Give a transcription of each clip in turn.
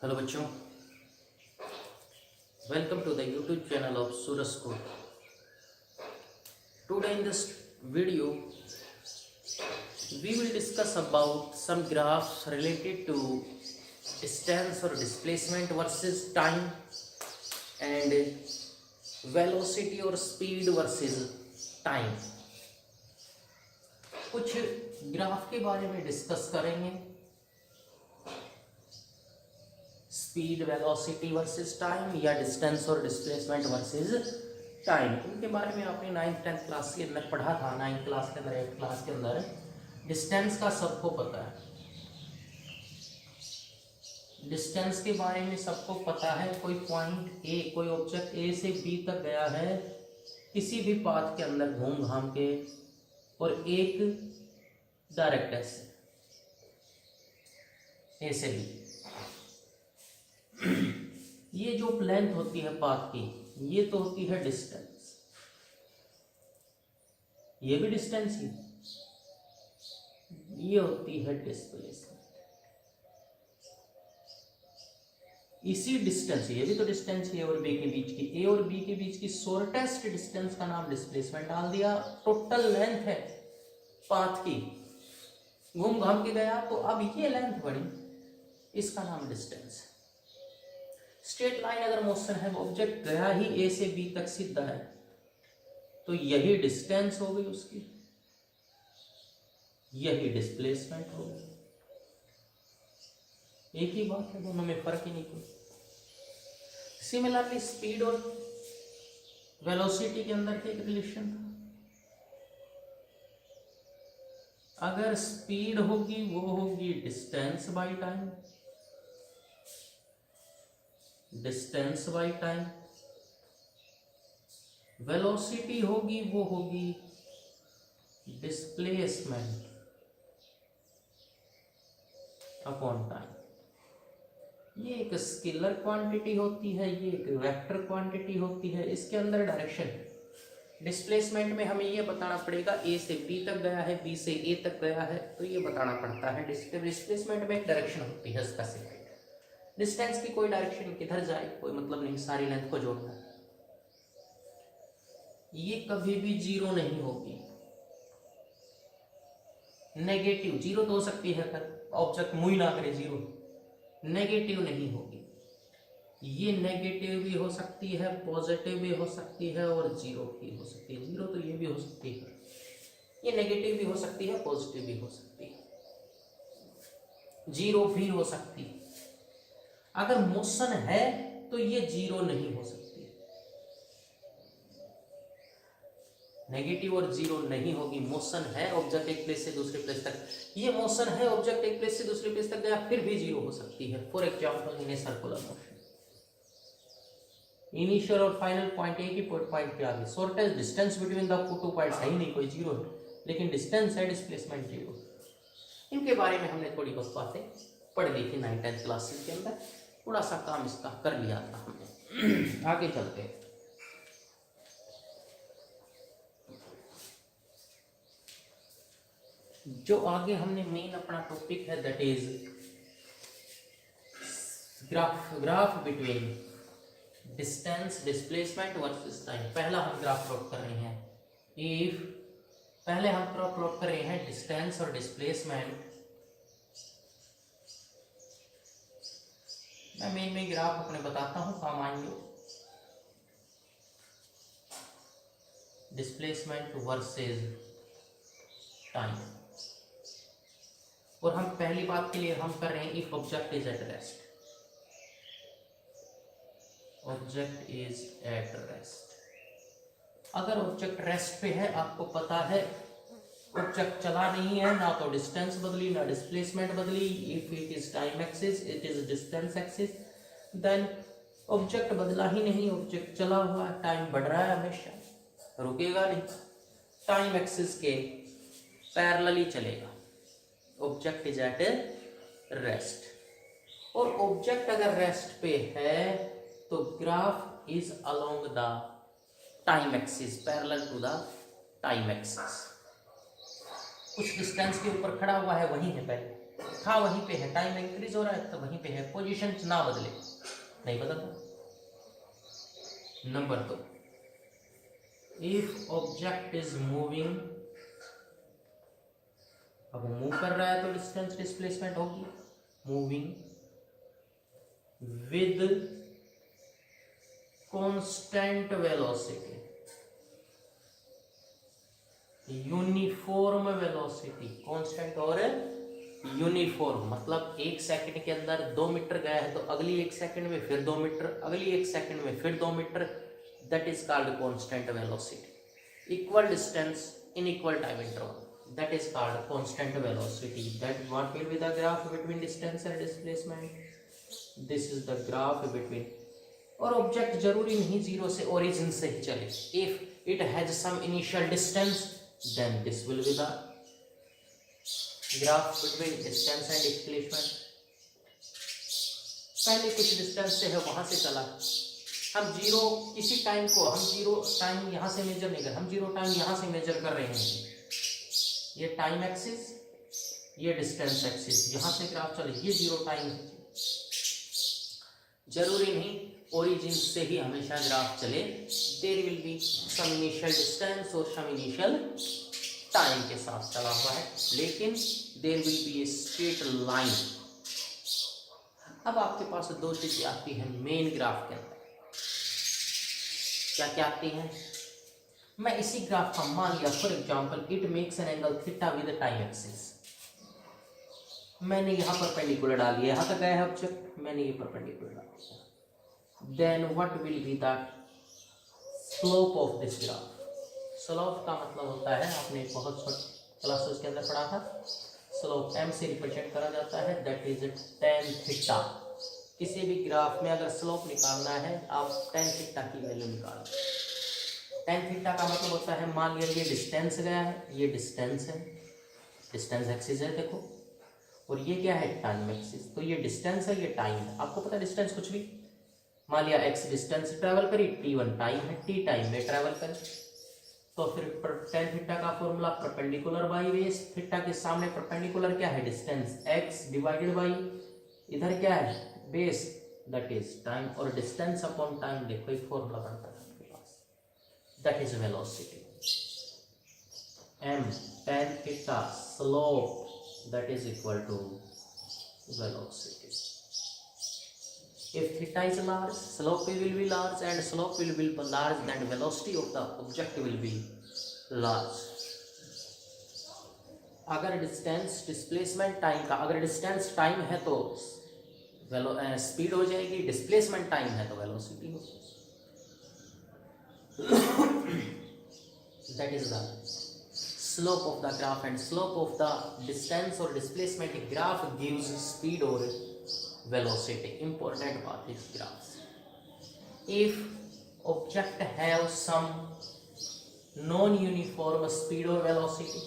Hello बच्चों, welcome to the YouTube channel of Suraj school. Today in this video we will discuss about some graphs related to distance or displacement versus time and velocity or speed versus time। कुछ graph के बारे में discuss करेंगे, speed velocity versus time या distance और displacement versus time. इनके बारे में आपने 9th-10th क्लास के अंदर पढ़ा था। 9th क्लास के अंदर 8th क्लास के अंदर डिस्टेंस का सबको पता है। डिस्टेंस के बारे में सबको पता है। कोई पॉइंट ए, कोई ऑब्जेक्ट ए से बी तक गया है किसी भी पाथ के अंदर घूम घाम के, और एक डायरेक्ट से ए से बी। ये जो लेंथ होती है पाथ की, ये तो होती है डिस्टेंस। ये भी डिस्टेंस ही, ये होती है डिस्प्लेसमेंट। इसी डिस्टेंस, ये भी तो डिस्टेंस ए और बी के बीच की, ए और बी के बीच की शॉर्टेस्ट डिस्टेंस का नाम डिस्प्लेसमेंट डाल दिया। टोटल लेंथ है पाथ की, घूम घाम के गया, तो अब ये लेंथ बढ़ी, इसका नाम डिस्टेंस है। स्ट्रेट लाइन अगर मोशन है, ऑब्जेक्ट गया ही ए से बी तक सीधा है, तो यही डिस्टेंस हो गई उसकी, यही डिस्प्लेसमेंट हो गई। एक ही बात है, दोनों में फर्क ही नहीं कोई। सिमिलरली स्पीड और वेलोसिटी के अंदर एक रिलेशन था। अगर स्पीड होगी वो होगी distance by time, distance by time. Velocity होगी वो होगी डिस्प्लेसमेंट अपॉन टाइम। ये एक स्केलर क्वांटिटी होती है, ये एक वेक्टर क्वांटिटी होती है। इसके अंदर डायरेक्शन, डिस्प्लेसमेंट में हमें ये बताना पड़ेगा ए से बी तक गया है, बी से ए तक गया है, तो ये बताना पड़ता है। डिस्प्लेसमेंट में एक डायरेक्शन होती है स्पेसिफाइड। डिस्टेंस की कोई डायरेक्शन किधर जाए कोई मतलब नहीं, सारी लेंथ को जोड़ना है। ये कभी भी जीरो नहीं होगी। नेगेटिव जीरो तो हो सकती है, अगर ऑब्जेक्ट मूव ना करे जीरो, नेगेटिव नहीं होगी। ये नेगेटिव भी हो सकती है, पॉजिटिव भी हो सकती है, और जीरो भी हो सकती है। जीरो तो ये भी हो सकती है, ये नेगेटिव भी हो सकती है, पॉजिटिव भी हो सकती है, जीरो भी हो सकती है। अगर मोशन है तो ये जीरो नहीं हो सकती, नेगेटिव और जीरो नहीं होगी। मोशन है, ऑब्जेक्ट एक प्लेस से दूसरे प्लेस तक, ये मोशन है, ऑब्जेक्ट एक प्लेस से दूसरे प्लेस तक गया, फिर भी जीरो हो सकती है। For example in a circular motion, initial और फाइनल पॉइंट एक ही पॉइंट पे आ गए, shortest distance between the two points है ही नहीं, कोई जीरो है, लेकिन डिस्टेंस है, डिस्प्लेसमेंट जीरो। इनके बारे में हमने थोड़ी बहुत बातें पढ़ ली थी 9th-10th क्लासेस के अंदर, थोड़ा सा काम इसका कर लिया था हमने। आगे चलते हैं। जो आगे हमने मेन अपना टॉपिक है, that is graph between distance displacement versus time. पहला हम ग्राफ प्लॉट कर रहे हैं, इफ पहले हम प्लॉट कर रहे हैं डिस्टेंस और डिस्प्लेसमेंट। मैं मेन में ग्राफ अपने बताता हूं, काम आएंगे। डिस्प्लेसमेंट वर्सेस टाइम, और हम पहली बात के लिए हम कर रहे हैं if object is at rest. Object is at rest. अगर ऑब्जेक्ट रेस्ट पे है, आपको पता है ऑब्जेक्ट चला नहीं है, ना तो डिस्टेंस बदली ना डिस्प्लेसमेंट बदली। If it is time axis, it is distance axis, then object बदला ही नहीं, ऑब्जेक्ट चला हुआ है, टाइम बढ़ रहा है, हमेशा रुकेगा नहीं, टाइम एक्सिस के पैरेलली चलेगा। Object is at rest. और ऑब्जेक्ट अगर रेस्ट पे है तो graph is along the time axis, parallel to the time axis. कुछ डिस्टेंस के ऊपर खड़ा हुआ है, वही है पहले, था वहीं पे है, टाइम इंक्रीज हो रहा है तो वहीं पे है, पोजीशन ना बदले, नहीं बदलता। Number 2, if object is moving, अब वो मूव कर रहा है तो डिस्टेंस डिस्प्लेसमेंट होगी, moving with constant velocity, uniform velocity, constant और यूनिफॉर्म, मतलब 1 सेकंड के अंदर 2 मीटर गया है तो अगली 1 सेकंड में फिर 2 मीटर, अगली 1 सेकंड में फिर 2 metre, that is called constant velocity. Equal distance in equal time interval, that is called constant velocity. That what will be the graph between distance and displacement? This is the graph between, और object जरूरी नहीं zero से origin से ही चले, if it has some initial distance then this will be the graph between distance and displacement. पहले कुछ distance से है वहां से चला, हम जीरो किसी टाइम को, हम जीरो टाइम यहां से मेजर नहीं कर, हम जीरो टाइम यहां से मेजर कर रहे हैं, ये टाइम एक्सिस, ये डिस्टेंस एक्सिस, यहां से ग्राफ चले, ये जीरो टाइम, जरूरी नहीं ओरिजिन से ही हमेशा ग्राफ चले, there will be some initial distance और सम इनिशियल टाइम के साथ चला हुआ है, लेकिन there will be a straight line. अब आपके पास दो चीजें आती हैं मेन ग्राफ के अंदर, क्या क्या आती हैं? मैं इसी ग्राफ का मान लिया for example it makes an angle theta with time axis, मैंने यहाँ परपेंडिकुलर डाल दिया, यहाँ तक गया है ऑब्जेक्ट, मैंने ये परपेंडिकुलर डाल दिया, then what will be the slope of this graph. Slope का मतलब होता है, आपने बहुत क्लासेस के अंदर पढ़ा था, स्लोप m से रिप्रेजेंट करा जाता है, दैट इज tan थीटा। किसी भी ग्राफ में अगर स्लोप निकालना है आप tan थीटा की वैल्यू निकालो। tan थीटा का मतलब होता है, मान लिया ये डिस्टेंस गया है, ये डिस्टेंस है, डिस्टेंस एक्सिस है देखो, और ये क्या है टाइम एक्सिस, तो ये डिस्टेंस है, ये टाइम है। आपको पता है डिस्टेंस कुछ भी, मान लिया x डिस्टेंस ट्रैवल करी, t1 टाइम है, t टाइम में ट्रैवल करे, तो फिर tan थीटा का formula perpendicular by base, theta के सामने परपेंडिकुलर क्या है डिस्टेंस x डिवाइडेड बाई इधर क्या है बेस, दैट इज टाइम, और डिस्टेंस अपॉन टाइम देखो एक फॉर्मूला बनता है आपके पास, that is velocity, m tan theta slope that is equal to velocity. If theta is large, slope will be large, and slope will be large, then velocity of the object will be large. अगर distance displacement time का, अगर distance time है तो speed हो जाएगी, displacement time है तो velocity हो जाएगी। That is the slope of the graph, and slope of the distance or displacement graph gives speed or velocity. Important part is graphs. If object have some non-uniform speed or velocity,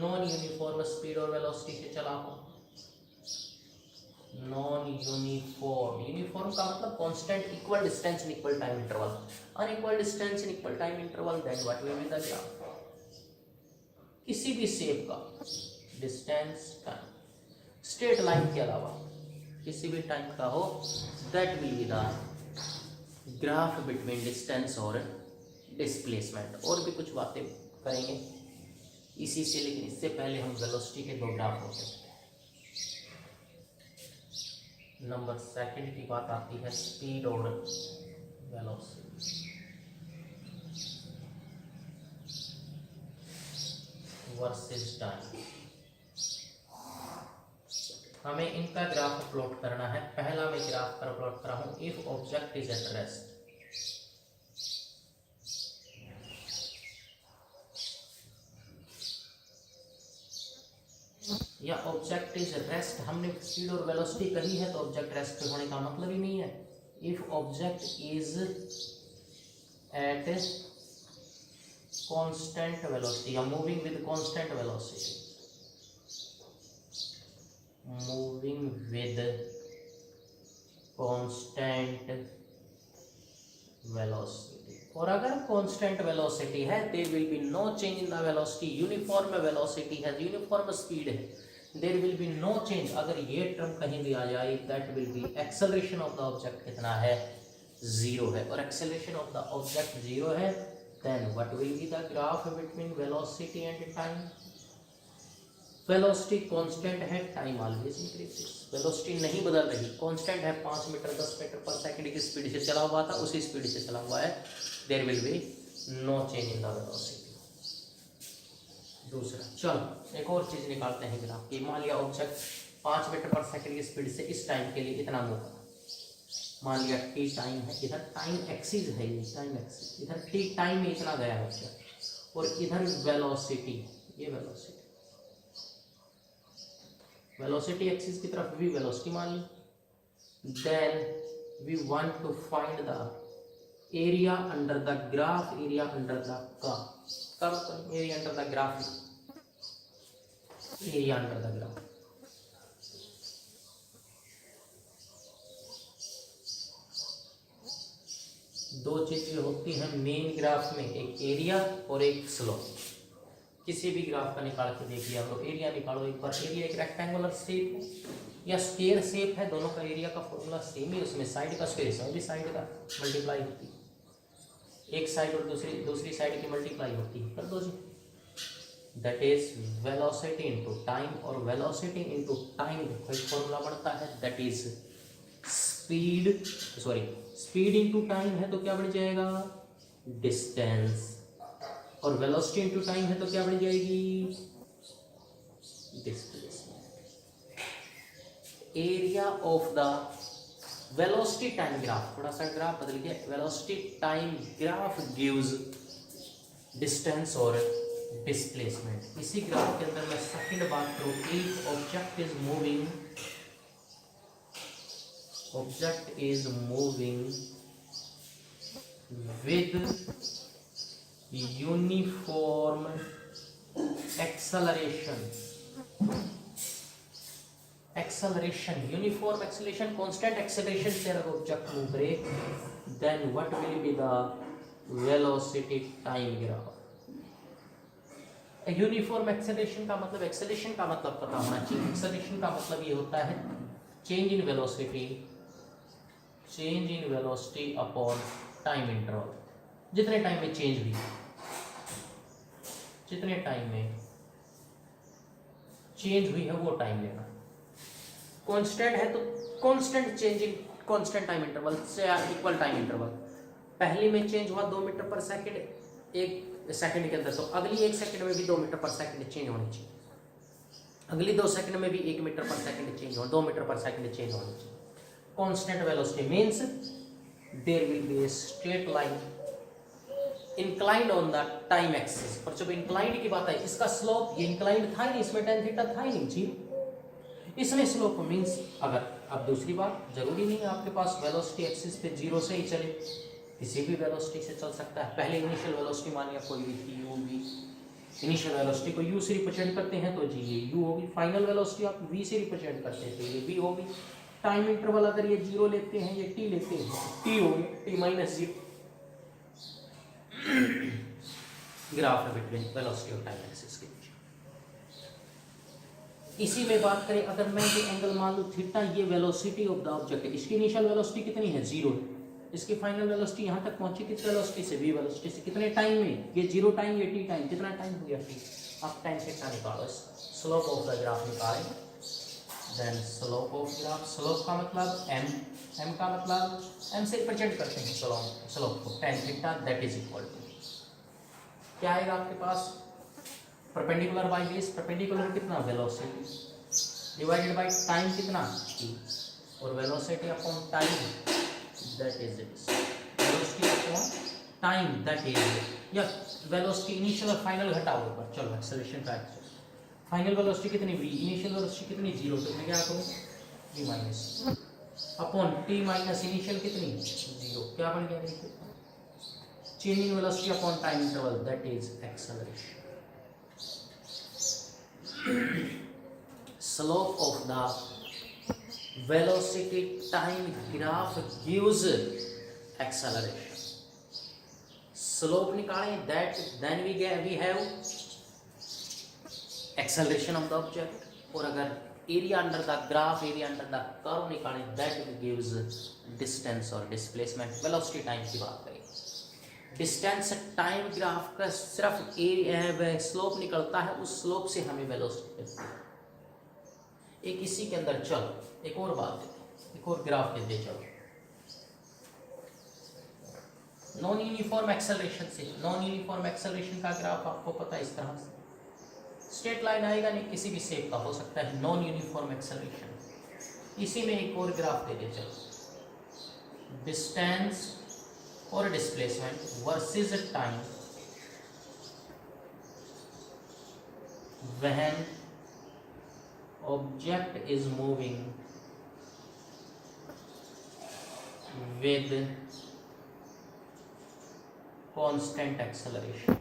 non-uniform speed or velocity से चला हो, non-uniform, uniform का मतलब constant, equal distance in equal time interval, unequal distance in equal time interval, then what will be the graph? किसी भी shape का distance time, straight line के अलावा किसी भी टाइम का हो, that will be the graph between distance और डिस्प्लेसमेंट। और भी कुछ बातें करेंगे इसी से, लेकिन इससे पहले हम वेलोसिटी के दो ग्राफ हो सकते हैं। नंबर सेकंड की बात आती है स्पीड और वेलोसिटी वर्सेस टाइम। हमें इनका ग्राफ प्लॉट करना है। पहला मैं ग्राफ पर प्लॉट कर रहा हूं, if object is at rest, या ऑब्जेक्ट इज रेस्ट, हमने स्पीड और वेलोसिटी कही है तो ऑब्जेक्ट रेस्ट पे होने का मतलब ही नहीं है। If object is at constant velocity या moving with constant velocity, moving with constant velocity, और अगर constant velocity है there will be no change in the velocity, uniform velocity है, uniform speed है, there will be no change, अगर ये term कहीं भी आ जाए, that will be acceleration of the object कितना है, जीरो है, और acceleration of the object zero है, then what will be the graph between velocity and time. Velocity constant है, टाइम ऑलवेज इंक्रीजेस, वेलोसिटी नहीं बदल रही, कांस्टेंट है, 5 मीटर 10 मीटर पर सेकंड की स्पीड से चला हुआ था, उसी स्पीड से चला हुआ है, there will be no change in the velocity. दूसरा, चलो एक और चीज निकालते हैं ग्राफ की। मान लिया ऑब्जेक्ट 5 मीटर पर सेकंड की स्पीड से इस टाइम के लिए इतना मूव करा, मान लिया टी टाइम है, इधर टाइम एक्सिस है, ये टाइम एक्सिस, इधर टी टाइम में इतना गया ऑब्जेक्ट, और इधर वेलोसिटी, ये वेलोसिटी, वेलोसिटी एक्सिस की तरफ v वेलोसिटी मान ली, then we want to find the area under the graph, area under the curve, area under the graph, area under the graph. दो चीजें होती हैं मेन ग्राफ में, एक एरिया और एक स्लोप। किसी भी ग्राफ का निकाल के देखिए आप लोग, एरिया निकालो एक बार। एरिया एक रेक्टेंगुलर शेप है या स्क्वायर शेप है, दोनों का एरिया का फॉर्मूला सेम ही, उसमें साइड का स्क्वायर, इसमें भी साइड का मल्टीप्लाई होती है, एक साइड और दूसरी साइड की मल्टीप्लाई होती है, कर दो जी। That is velocity into time, और वेलोसिटी इनटू टाइम कोई फॉर्मूला बनता है, that is speed, sorry speed into time है तो क्या बन जाएगा, डिस्टेंस, और वेलोसिटी इनटू टाइम है तो क्या बन जाएगी, displacement. Area of the velocity time graph, थोड़ा सा ग्राफ बदल गया, velocity time graph gives distance और डिस्प्लेसमेंट। इसी ग्राफ के अंदर मैं सेकंड बात करूं, if object is moving, object is moving with uniform acceleration, acceleration, uniform acceleration, constant acceleration से अगर ऑब्जेक्ट मूव करे, then what will be the velocity time graph. Uniform acceleration का मतलब, एक्सेलरेशन का मतलब पता होना चाहिए। एक्सेलरेशन का मतलब ये होता है change in velocity, change in velocity upon time interval. जितने टाइम में चेंज हुई, जितने टाइम में चेंज हुई है वो टाइम लेना। कांस्टेंट है तो constant change in constant time interval से इक्वल टाइम इंटरवल। पहली में चेंज हुआ 2 मीटर पर सेकंड एक सेकंड के अंदर, तो अगली 1 सेकंड में भी 2 मीटर पर सेकंड चेंज होनी चाहिए, अगली 2 सेकंड में भी 1 मीटर पर सेकंड चेंज हो, 2 मीटर पर सेकंड चेंज होनी चाहिए। Constant velocity means there will be a straight line inclined on the time axis. और जब इंक्लाइंड की बात है, इसका स्लोप, ये इंक्लाइंड था ही नहीं, इसमें tan थीटा था ही नहीं जी, इसमें स्लोप मींस, अगर अब दूसरी बात, जरूरी नहीं है आपके पास वेलोसिटी एक्सिस पे जीरो से ही चले, किसी भी वेलोसिटी से चल सकता है। पहले इनिशियल वेलोसिटी मान लिया कोई भी थी, u भी, इनिशियल वेलोसिटी को u से रिप्रेजेंट करते हैं तो जी ये u होगी, फाइनल वेलोसिटी आप v से रिप्रेजेंट करते हैं तो ये v होगी। टाइम इंटरवल अगर ये 0 लेते हैं, ये t लेते हैं, t होगी, t माइनस 0 ग्राफ है बिटवीन वेलोसिटी और टाइम एक्सिस के बीच। इसी में बात करें, अगर मैं ये एंगल मान लूं थीटा, ये वेलोसिटी ऑफ द ऑब्जेक्ट है, इसकी इनिशियल वेलोसिटी कितनी है, 0 है, इसकी फाइनल वेलोसिटी यहाँ तक पहुंची किस वेलोसिटी से, v वेलोसिटी से, कितने टाइम में, ये 0 टाइम, ये t टाइम, कितना टाइम हो गया t। आप टाइम थीटा निकालो, स्लोप ऑफ द ग्राफ निकालें, then slope of graph, slope का मतलब m का मतलब m से रिप्रेजेंट करते हैं स्लोप को, tan theta that is equal to क्या आएगा आपके पास, परपेंडिकुलर बाय बेस, परपेंडिकुलर कितना, वेलोसिटी डिवाइडेड बाय टाइम कितना, t, और velocity upon time that is velocity upon time that is, या वेलोसिटी इनिशियल और फाइनल घटाओ ऊपर, चलो एक्सेलरेशन का फाइनल वेलोसिटी कितनी v, इनिशियल वेलोसिटी कितनी 0, तो मैं क्या करूं v minus upon t minus initial कितनी 0, क्या बन गया देखिए, change in velocity upon time interval that is acceleration. Slope of the velocity time graph gives acceleration. Slope निकालें, that then we have acceleration of the object. और अगर area under the graph, area under the curve निकालें, that gives distance और displacement. Velocity time की बात करें, distance time graph का सिर्फ एरिया स्लोप निकलता है, उस स्लोप से हमें वेलोसिटी मिलती है। एक इसी के अंदर चलो एक और बात देते हैं, एक और ग्राफ देते हैं। चलो नॉन यूनिफॉर्म एक्सेलरेशन से, नॉन यूनिफॉर्म एक्सेलरेशन का ग्राफ आपको पता है इस तरह से स्ट्रेट लाइन आएगा, नहीं किसी भी शेप का हो सकता है, नॉन यूनिफॉर्म एक्सेलरेशन। इसी में एक और ग्राफ दे दे, चलो डिस्टेंस और displacement versus time when object is moving with constant acceleration.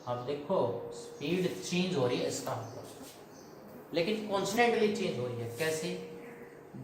अब देखो स्पीड चेंज हो रही है इसका मतलब, लेकिन कॉन्स्टेंटली चेंज हो रही है। कैसे?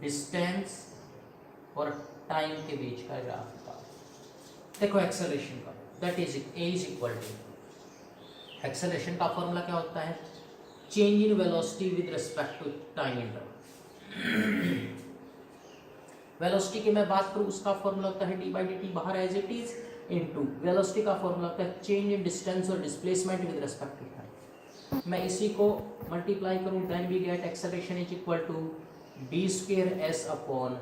डिस्टेंस और टाइम के बीच का ग्राफ का देखो एक्सेलरेशन का, that is a is equal to, acceleration का फॉर्मूला क्या होता है? Change in velocity with respect to time interval. Velocity की मैं बात करूं, उसका फॉर्मूला होता है डी बाई डी टी बाहर as it is into velocity का फॉर्मूला होता है चेंज इन डिस्टेंस और displacement with respect to time. मैं इसी को मल्टीप्लाई करूं, then we get acceleration is equal to D square S upon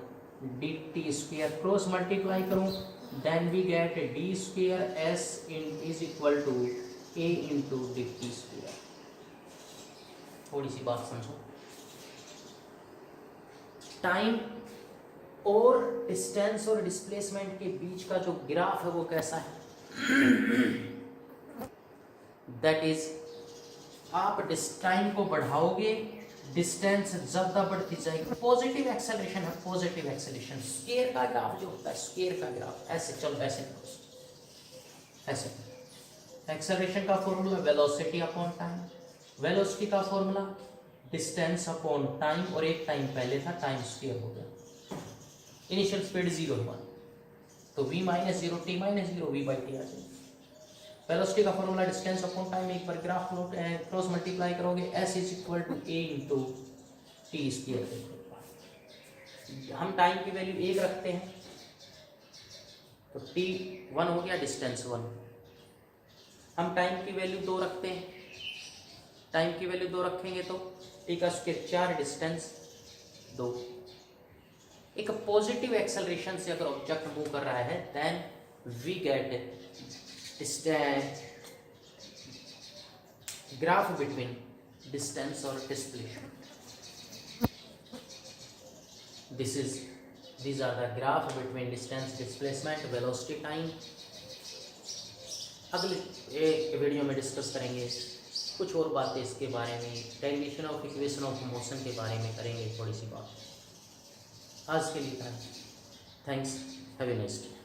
D T square. Cross multiply करूं, then we get D square S in is equal to A into D T square. थोड़ी सी बात समझो, time और distance और displacement के बीच का जो ग्राफ है वो कैसा है? दैट इज आप टाइम को बढ़ाओगे, डिस्टेंस ज्यादा बढ़ती जाएगी, पॉजिटिव एक्सेलरेशन है, पॉजिटिव एक्सेलरेशन। स्क्वायर का ग्राफ जो होता है, स्क्वायर का ग्राफ ऐसे चलो, ऐसे एक्सेलरेशन का formula velocity upon time, velocity का फॉर्मूला डिस्टेंस अपॉन टाइम, और एक टाइम पहले था, टाइम स्क्वायर हो गया। इनिशियल स्पीड 0 तो v minus 0 t minus 0 v by T आ जाएगी। वेलोसिटी का फॉर्मूला डिस्टेंस अपॉन टाइम, एक बार ग्राफ क्रॉस मल्टीप्लाई करोगे, s is equal to a into T square. हम टाइम की वैल्यू 1 रखते हैं तो t 1 हो गया, डिस्टेंस 1। हम टाइम की वैल्यू 2 रखते हैं, टाइम की वैल्यू 2 रखेंगे तो t का स्क्वायर 4, डिस्टेंस 2। एक पॉजिटिव एक्सेलरेशन से अगर ऑब्जेक्ट मूव कर रहा है, then we get graph between distance और displacement. these are the graph between distance, displacement, velocity, time। अगले एक वीडियो में डिस्कस करेंगे कुछ और बातें इसके बारे में, derivation of equation of motion के बारे में करेंगे थोड़ी सी बात। आज के लिए thanks, have a nice day.